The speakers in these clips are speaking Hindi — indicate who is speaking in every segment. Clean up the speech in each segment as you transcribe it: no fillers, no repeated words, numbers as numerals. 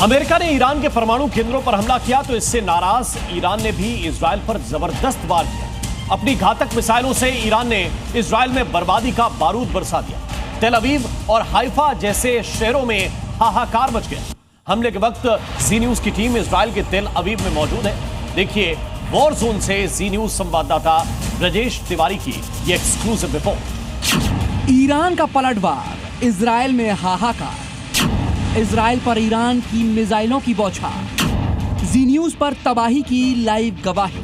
Speaker 1: अमेरिका ने ईरान के परमाणु केंद्रों पर हमला किया तो इससे नाराज ईरान ने भी इजराइल पर जबरदस्त वार किया। अपनी घातक मिसाइलों से ईरान ने इजराइल में बर्बादी का बारूद बरसा दिया। तेल अवीव और हाइफा जैसे शहरों में हाहाकार मच गया। हमले के वक्त जी न्यूज की टीम इजराइल के तेल अवीव में मौजूद है। देखिए वॉर जोन से जी न्यूज संवाददाता ब्रजेश तिवारी की ये एक्सक्लूसिव रिपोर्ट।
Speaker 2: ईरान का पलटवार, इजराइल में हाहाकार, इजराइल पर ईरान की मिसाइलों की बौछार, जी न्यूज पर तबाही की लाइव गवाही।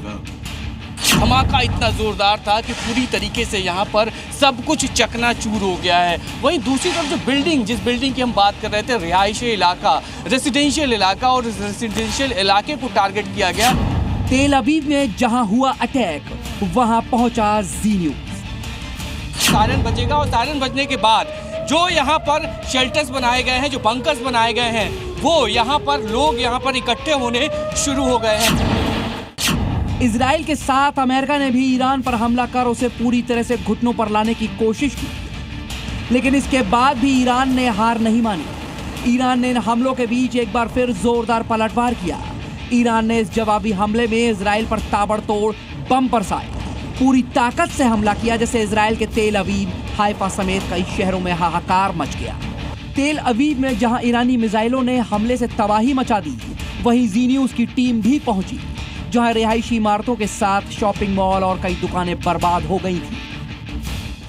Speaker 3: धमाका इतना जोरदार था कि पूरी तरीके से यहाँ पर सब कुछ चकनाचूर हो गया है। वहीं दूसरी तरफ जो बिल्डिंग, जिस बिल्डिंग की हम बात कर रहे थे, रिहायशी इलाका, रेसिडेंशियल इलाका, और रेसिडेंशियल इलाके को टारगेट किया गया।
Speaker 2: तेल अवीव में जहां हुआ अटैक, वहां पहुंचा जी न्यूज।
Speaker 3: सायरन बजेगा और सायरन बजने के बाद जो यहाँ पर शेल्टर्स बनाए गए हैं, जो बंकर्स बनाए गए हैं, वो यहाँ पर लोग यहाँ पर इकट्ठे होने शुरू हो गए हैं।
Speaker 2: इजराइल के साथ अमेरिका ने भी ईरान पर हमला कर उसे पूरी तरह से घुटनों पर लाने की कोशिश की, लेकिन इसके बाद भी ईरान ने हार नहीं मानी। ईरान ने इन हमलों के बीच एक बार फिर जोरदार पलटवार किया। ईरान ने इस जवाबी हमले में इजराइल पर ताबड़तोड़ बम बरसाए, पूरी ताकत से हमला किया, जैसे इजराइल के तेल अवीव, हाइफा समेत कई शहरों में हाहाकार मच गया। तेल अवीव में जहां ईरानी मिसाइलों ने हमले से तबाही मचा दी, वहीं जी न्यूज की टीम भी पहुंची, जहां रिहायशी इमारतों के साथ शॉपिंग मॉल और कई दुकानें बर्बाद हो गई थी।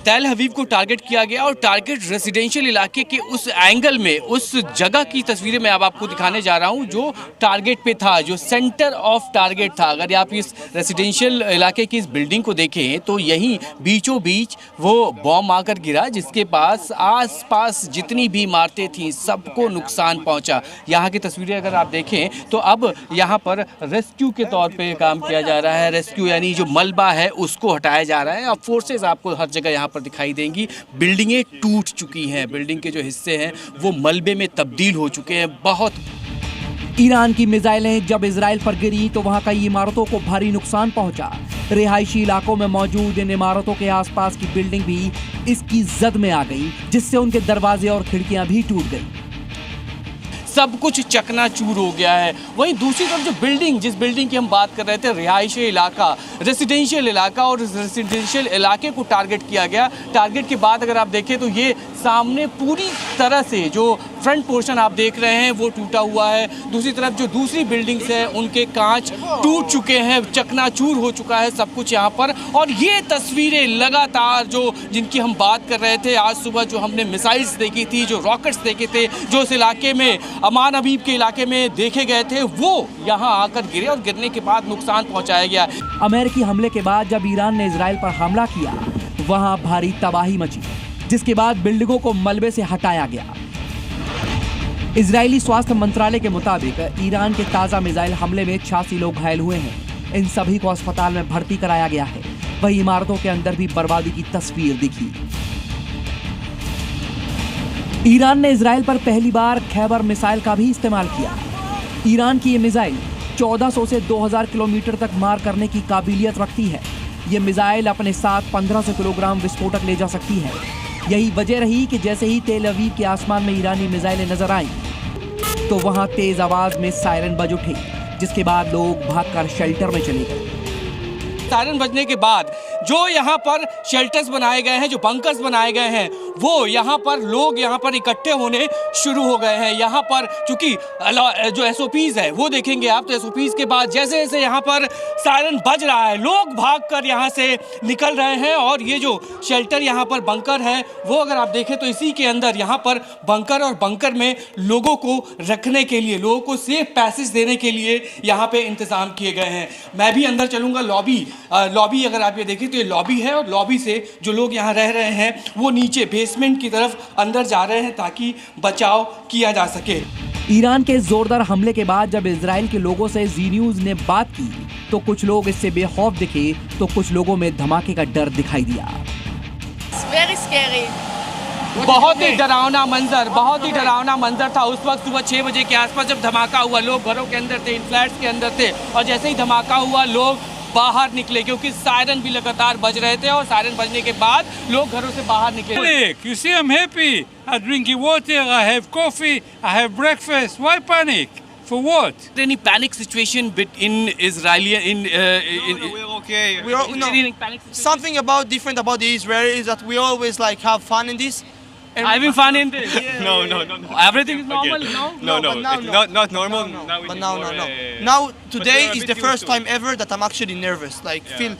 Speaker 3: तेल अवीव को टारगेट किया गया और टारगेट रेसिडेंशियल इलाके के उस एंगल में, उस जगह की तस्वीरें मैं अब आपको दिखाने जा रहा हूं जो टारगेट पे था, जो सेंटर ऑफ टारगेट था। अगर आप इस रेसिडेंशियल इलाके की इस बिल्डिंग को देखें तो यहीं बीचों बीच वो बॉम्ब आकर गिरा, जिसके पास आसपास जितनी भी इमारतें थीं सबको नुकसान पहुंचा। यहाँ की तस्वीरें अगर आप देखें तो अब यहाँ पर रेस्क्यू के तौर पर काम किया जा रहा है। रेस्क्यू यानी जो मलबा है उसको हटाया जा रहा है। अब फोर्सेज आपको हर जगह यहाँ दिखाई देंगी। बिल्डिंगें टूट चुकी हैं, बिल्डिंग के जो हिस्से हैं वो मलबे में तब्दील हो चुके हैं। बहुत
Speaker 2: ईरान की मिसाइलें जब इजराइल पर गिरी तो वहां कई इमारतों को भारी नुकसान पहुंचा। रिहायशी इलाकों में मौजूद इन इमारतों के आसपास की बिल्डिंग भी इसकी जद में आ गई, जिससे उनके दरवाजे और खिड़कियां भी टूट गई।
Speaker 3: सब कुछ चकनाचूर हो गया है। वहीं दूसरी तरफ जो बिल्डिंग, जिस बिल्डिंग की हम बात कर रहे थे, रिहायशी इलाका, रेसिडेंशियल इलाका, और रेसिडेंशियल इलाके को टारगेट किया गया। टारगेट के बाद अगर आप देखें तो ये सामने पूरी तरह से जो फ्रंट पोर्शन आप देख रहे हैं वो टूटा हुआ है। दूसरी तरफ जो दूसरी बिल्डिंग्स हैं उनके कांच टूट चुके हैं, चकनाचूर हो चुका है सब कुछ यहाँ पर। और ये तस्वीरें लगातार जो जिनकी हम बात कर रहे थे, आज सुबह जो हमने मिसाइल्स देखी थी, जो रॉकेट्स देखे थे, जो इस इलाके में अमान अबीब के इलाके में देखे गए थे, वो यहाँ आकर गिरे और गिरने के बाद नुकसान पहुंचाया गया।
Speaker 2: अमेरिकी हमले के बाद जब ईरान ने इजराइल पर हमला किया, वहां भारी तबाही मची, जिसके बाद बिल्डिंगों को मलबे से हटाया गया। इजरायली स्वास्थ्य मंत्रालय के मुताबिक ईरान के ताजा मिसाइल हमले में 86 लोग घायल हुए हैं। इन सभी को अस्पताल में भर्ती कराया गया है। वहीं इमारतों के अंदर भी बर्बादी की तस्वीर दिखी। ईरान ने इजराइल पर पहली बार खैबर मिसाइल का भी इस्तेमाल किया। ईरान की ये मिसाइल 1400 से 2000 किलोमीटर तक मार करने की काबिलियत रखती है। ये मिसाइल अपने साथ 1500 किलोग्राम विस्फोटक ले जा सकती है। यही वजह रही कि जैसे ही तेल अवीव के आसमान में ईरानी मिसाइलें नजर आईं, तो वहां तेज आवाज में सायरन बज उठे, जिसके बाद लोग भागकर शेल्टर में चले गए।
Speaker 3: सायरन बजने के बाद जो यहाँ पर शेल्टर्स बनाए गए हैं, जो बंकर्स बनाए गए हैं, वो यहाँ पर लोग यहाँ पर इकट्ठे होने शुरू हो गए हैं। यहाँ पर चूंकि जो एसओपीज है वो देखेंगे आप, तो एसओपीज के बाद जैसे जैसे यहाँ पर सायरन बज रहा है, लोग भागकर यहाँ से निकल रहे हैं। और ये जो शेल्टर यहाँ पर बंकर है, वो अगर आप देखें तो इसी के अंदर यहाँ पर बंकर, और बंकर में लोगों को रखने के लिए, लोगों को सेफ पैसेज देने के लिए यहाँ पे इंतजाम किए गए हैं। मैं भी अंदर चलूँगा। लॉबी अगर आप ये देखें तो ये लॉबी है, और लॉबी से जो लोग यहाँ रह रहे हैं वो नीचे बेसमेंट की तरफ अंदर जा रहे हैं ताकि बचाव किया जा सके।
Speaker 2: ईरान के जोरदार हमले के बाद जब इजराइल के लोगों से जी न्यूज ने बात की तो कुछ लोग इससे बेखौफ दिखे, तो कुछ लोगों में धमाके का डर दिखाई दिया।
Speaker 3: बहुत ही डरावना मंजर, बहुत ही डरावना मंजर था उस वक्त सुबह 6 बजे के आसपास जब धमाका हुआ। लोग घरों के अंदर थे, इन फ्लैट्स के अंदर थे, और जैसे ही धमाका हुआ लोग बाहर निकले, क्योंकि सायरन भी लगातार बज रहे थे और सायरन बजने के बाद लोग घरों से बाहर निकले।
Speaker 4: You see, I'm happy. I'm drinking water, I have coffee, I have breakfast. Why panic? For what?
Speaker 3: Is there any panic situation in Israeli
Speaker 5: No, we're okay.
Speaker 3: Is there any panic situation?
Speaker 5: Something about different about the Israeli is that we always like have fun in this.
Speaker 3: Having fun in this?
Speaker 5: Yeah.
Speaker 6: No.
Speaker 3: Everything is normal now?
Speaker 6: No,
Speaker 5: but now
Speaker 6: it's
Speaker 5: no.
Speaker 6: not normal.
Speaker 3: No.
Speaker 6: Now,
Speaker 5: But now, no.
Speaker 6: yeah.
Speaker 5: Now today
Speaker 6: we're a
Speaker 5: is
Speaker 6: bit
Speaker 5: the first
Speaker 6: used to
Speaker 5: time ever that I'm actually nervous. Like feel.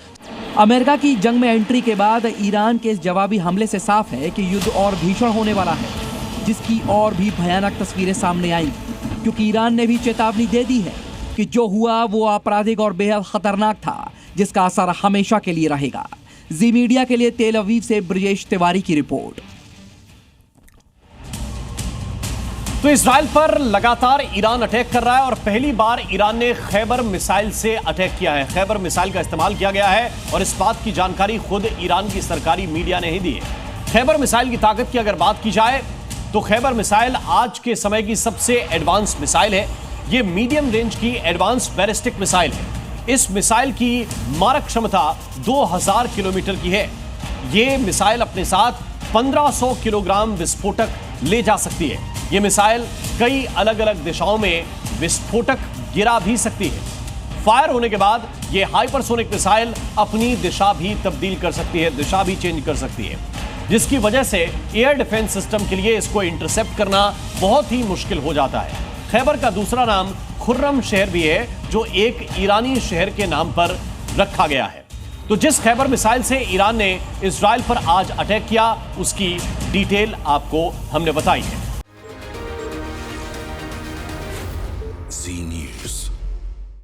Speaker 2: America की जंग में एंट्री के बाद ईरान के इस जवाबी हमले से साफ है कि युद्ध और भीषण होने वाला है, जिसकी और भी भयानक तस्वीरें सामने आई, क्योंकि ईरान ने भी चेतावनी दे दी है कि जो हुआ वो आपराधिक और बेहद खतरनाक था, जिसका असर हमेशा के लिए रहेगा। जी मीडिया के लिए तेल अवीव से ब्रजेश तिवारी की रिपोर्ट।
Speaker 1: तो इजराइल पर लगातार ईरान अटैक कर रहा है और पहली बार ईरान ने खैबर मिसाइल से अटैक किया है। खैबर मिसाइल का इस्तेमाल किया गया है और इस बात की जानकारी खुद ईरान की सरकारी मीडिया ने ही दी है। खैबर मिसाइल की ताकत की अगर बात की जाए तो खैबर मिसाइल आज के समय की सबसे एडवांस मिसाइल है। यह मीडियम रेंज की एडवांस बैलिस्टिक मिसाइल है। इस मिसाइल की मारक क्षमता 2000 किलोमीटर की है। यह मिसाइल अपने साथ 1500 किलोग्राम विस्फोटक ले जा सकती है। यह मिसाइल कई अलग अलग दिशाओं में विस्फोटक गिरा भी सकती है। फायर होने के बाद यह हाइपरसोनिक मिसाइल अपनी दिशा भी तब्दील कर सकती है, दिशा भी चेंज कर सकती है, जिसकी वजह से एयर डिफेंस सिस्टम के लिए इसको इंटरसेप्ट करना बहुत ही मुश्किल हो जाता है। खैबर का दूसरा नाम खुर्रम शहर भी है, जो एक ईरानी शहर के नाम पर रखा गया है। तो जिस खैबर मिसाइल से ईरान ने इजराइल पर आज अटैक किया, उसकी डिटेल आपको हमने बताई है।